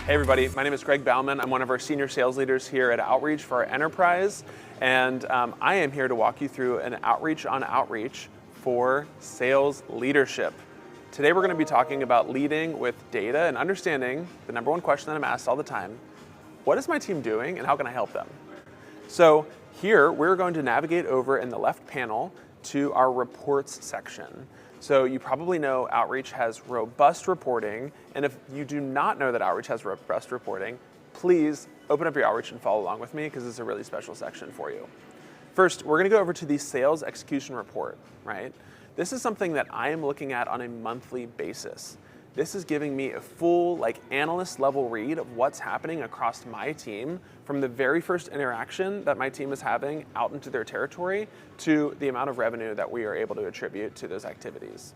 Hey everybody, my name is Greg Baumann. I'm one of our senior sales leaders here at Outreach for our enterprise, and I am here to walk you through an outreach on outreach for sales leadership. Today we're going to be talking about leading with data and understanding the number one question that I'm asked all the time: what is my team doing and how can I help them? So here we're going to navigate over in the left panel to our reports section. So you probably know Outreach has robust reporting, and if you do not know that Outreach has robust reporting, please open up your Outreach and follow along with me because it's a really special section for you. First, we're going to go over to the sales execution report, right? This is something that I am looking at on a monthly basis. This is giving me a full, analyst level read of what's happening across my team from the very first interaction that my team is having out into their territory to the amount of revenue that we are able to attribute to those activities.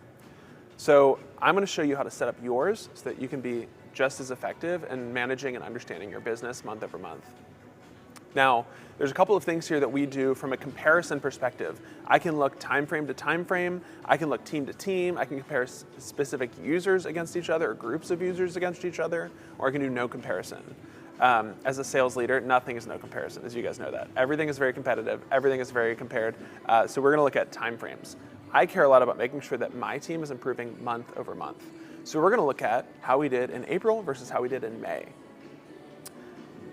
So I'm going to show you how to set up yours so that you can be just as effective in managing and understanding your business month over month. Now, there's a couple of things here that we do from a comparison perspective. I can look time frame to time frame, I can look team to team, I can compare specific users against each other or groups of users against each other, or I can do no comparison. As a sales leader, nothing is no comparison, as you guys know that. Everything is very competitive, everything is very compared, so we're gonna look at time frames. I care a lot about making sure that my team is improving month over month. So we're gonna look at how we did in April versus how we did in May.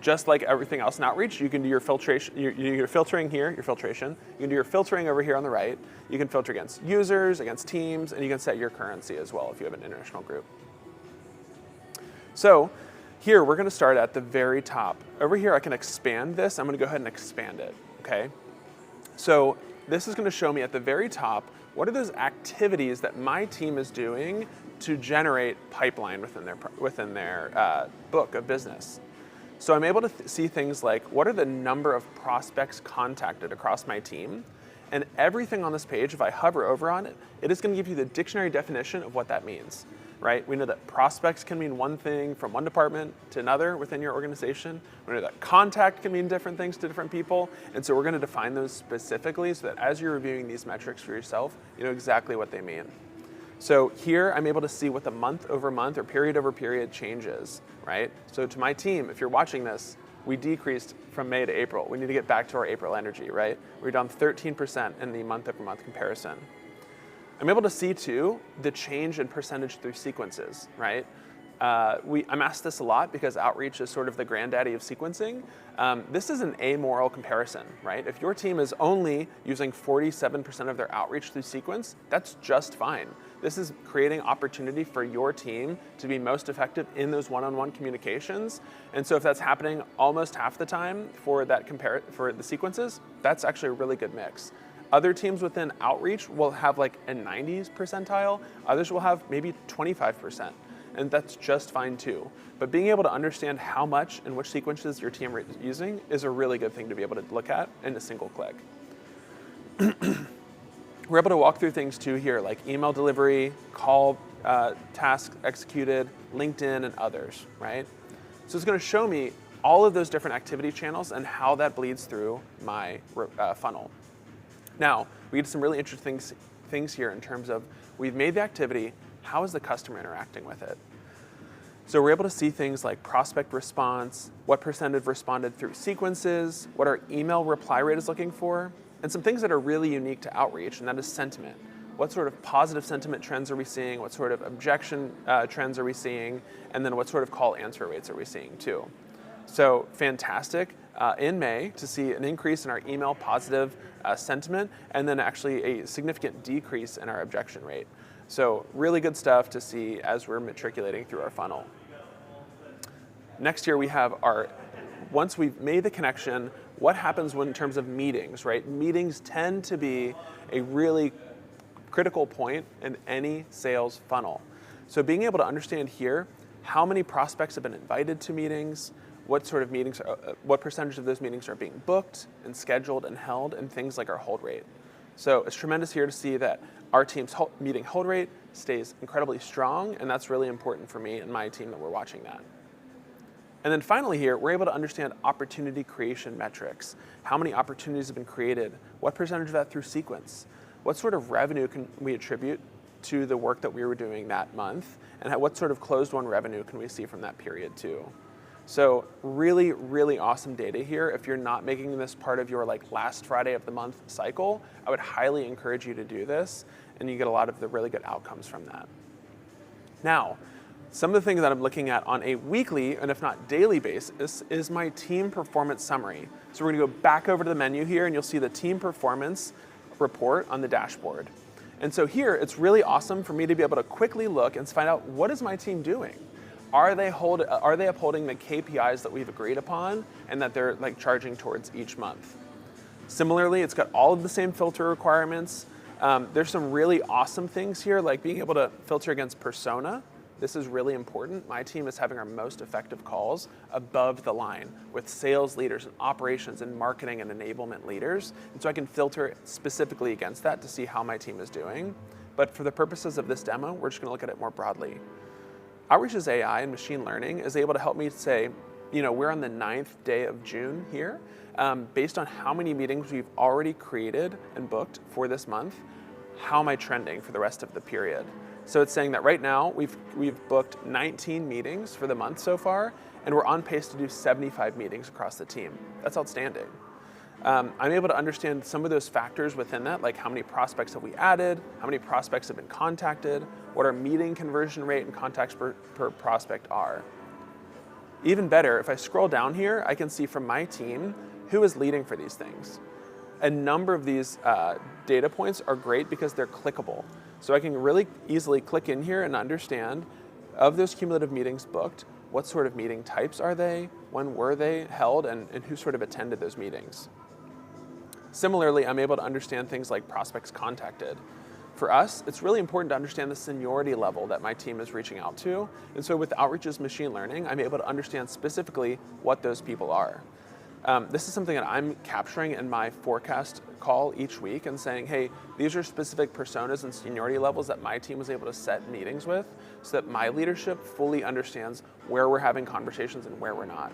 Just like everything else in Outreach, you can do your filtration, your filtering here, your filtration. You can do your filtering over here on the right. You can filter against users, against teams, and you can set your currency as well if you have an international group. So here, we're gonna start at the very top. Over here, I can expand this. I'm gonna go ahead and expand it, okay? So this is gonna show me at the very top, what are those activities that my team is doing to generate pipeline within their book of business. So I'm able to see things like, what are the number of prospects contacted across my team? And everything on this page, if I hover over on it, it is going to give you the dictionary definition of what that means, right? We know that prospects can mean one thing from one department to another within your organization. We know that contact can mean different things to different people. And so we're going to define those specifically so that as you're reviewing these metrics for yourself, you know exactly what they mean. So here, I'm able to see what the month over month or period over period change is, right? So to my team, if you're watching this, we decreased from May to April. We need to get back to our April energy, right? We're down 13% in the month over month comparison. I'm able to see too, the change in percentage through sequences, right? I'm asked this a lot because Outreach is sort of the granddaddy of sequencing. This is an amoral comparison, right? If your team is only using 47% of their outreach through sequence, that's just fine. This is creating opportunity for your team to be most effective in those one-on-one communications. And so if that's happening almost half the time for the sequences, that's actually a really good mix. Other teams within Outreach will have like a 90s percentile, others will have maybe 25%. And that's just fine too. But being able to understand how much and which sequences your team is using is a really good thing to be able to look at in a single click. We're able to walk through things too here, like email delivery, call tasks executed, LinkedIn, and others, right? So it's gonna show me all of those different activity channels and how that bleeds through my funnel. Now, we did some really interesting things here in terms of we've made the activity, how is the customer interacting with it? So we're able to see things like prospect response, what percentage responded through sequences, what our email reply rate is looking for, and some things that are really unique to Outreach, and that is sentiment. What sort of positive sentiment trends are we seeing? What sort of objection trends are we seeing? And then what sort of call answer rates are we seeing too? So fantastic in May to see an increase in our email positive sentiment, and then actually a significant decrease in our objection rate. So really good stuff to see as we're matriculating through our funnel. Next here we have once we've made the connection, what happens in terms of meetings, right? Meetings tend to be a really critical point in any sales funnel. So being able to understand here how many prospects have been invited to meetings, what sort of meetings, what percentage of those meetings are being booked and scheduled and held, and things like our hold rate. So it's tremendous here to see that our team's meeting hold rate stays incredibly strong, and that's really important for me and my team that we're watching that. And then finally here, we're able to understand opportunity creation metrics. How many opportunities have been created? What percentage of that through sequence? What sort of revenue can we attribute to the work that we were doing that month? And what sort of closed won revenue can we see from that period too? So really, really awesome data here. If you're not making this part of your last Friday of the month cycle, I would highly encourage you to do this, and you get a lot of the really good outcomes from that. Now, some of the things that I'm looking at on a weekly, and if not daily basis, is my team performance summary. So we're gonna go back over to the menu here, and you'll see the team performance report on the dashboard. And so here, it's really awesome for me to be able to quickly look and find out, what is my team doing? Are they upholding the KPIs that we've agreed upon and that they're charging towards each month? Similarly, it's got all of the same filter requirements. There's some really awesome things here, like being able to filter against persona. This is really important. My team is having our most effective calls above the line with sales leaders and operations and marketing and enablement leaders. And so I can filter specifically against that to see how my team is doing. But for the purposes of this demo, we're just gonna look at it more broadly. Outreach's AI and machine learning is able to help me say, we're on the 9th day of June here. Based on how many meetings we've already created and booked for this month, how am I trending for the rest of the period? So it's saying that right now we've booked 19 meetings for the month so far, and we're on pace to do 75 meetings across the team. That's outstanding. I'm able to understand some of those factors within that, like how many prospects have we added, how many prospects have been contacted, what our meeting conversion rate and contacts per prospect are. Even better, if I scroll down here, I can see from my team who is leading for these things. A number of these data points are great because they're clickable. So I can really easily click in here and understand, of those cumulative meetings booked, what sort of meeting types are they, when were they held, and who sort of attended those meetings. Similarly, I'm able to understand things like prospects contacted. For us, it's really important to understand the seniority level that my team is reaching out to. And so with Outreach's machine learning, I'm able to understand specifically what those people are. This is something that I'm capturing in my forecast call each week and saying, hey, these are specific personas and seniority levels that my team was able to set meetings with so that my leadership fully understands where we're having conversations and where we're not.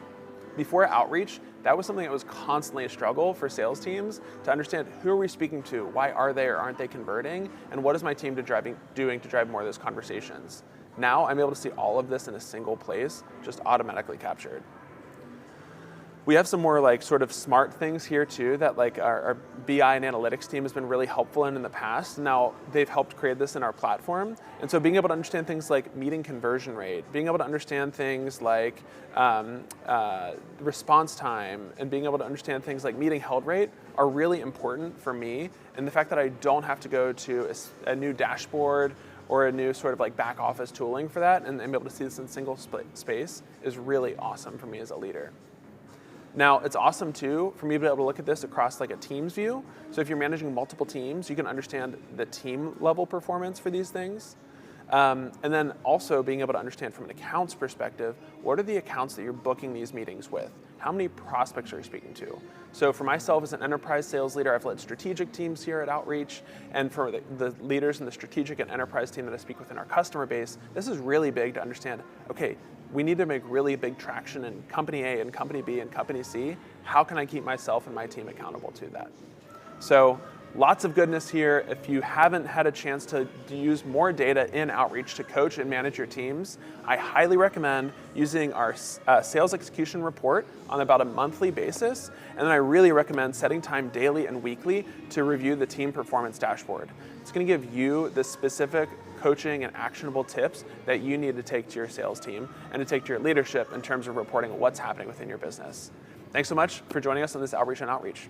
Before Outreach, that was something that was constantly a struggle for sales teams to understand, who are we speaking to, why are they or aren't they converting, and what is my team doing to drive more of those conversations. Now I'm able to see all of this in a single place, just automatically captured. We have some more sort of smart things here too that our BI and analytics team has been really helpful in the past. Now they've helped create this in our platform. And so being able to understand things like meeting conversion rate, being able to understand things like response time, and being able to understand things like meeting held rate are really important for me. And the fact that I don't have to go to a new dashboard or a new sort of back office tooling for that and be able to see this in single space is really awesome for me as a leader. Now, it's awesome too for me to be able to look at this across a teams view. So if you're managing multiple teams, you can understand the team level performance for these things. And then also being able to understand from an accounts perspective, what are the accounts that you're booking these meetings with? How many prospects are you speaking to? So for myself as an enterprise sales leader, I've led strategic teams here at Outreach, and for the leaders in the strategic and enterprise team that I speak with in our customer base, this is really big to understand, okay, we need to make really big traction in company A and company B and company C. How can I keep myself and my team accountable to that? So lots of goodness here. If you haven't had a chance to use more data in Outreach to coach and manage your teams, I highly recommend using our sales execution report on about a monthly basis. And then I really recommend setting time daily and weekly to review the team performance dashboard. It's going to give you the specific coaching and actionable tips that you need to take to your sales team and to take to your leadership in terms of reporting what's happening within your business. Thanks so much for joining us on this Outreach on Outreach.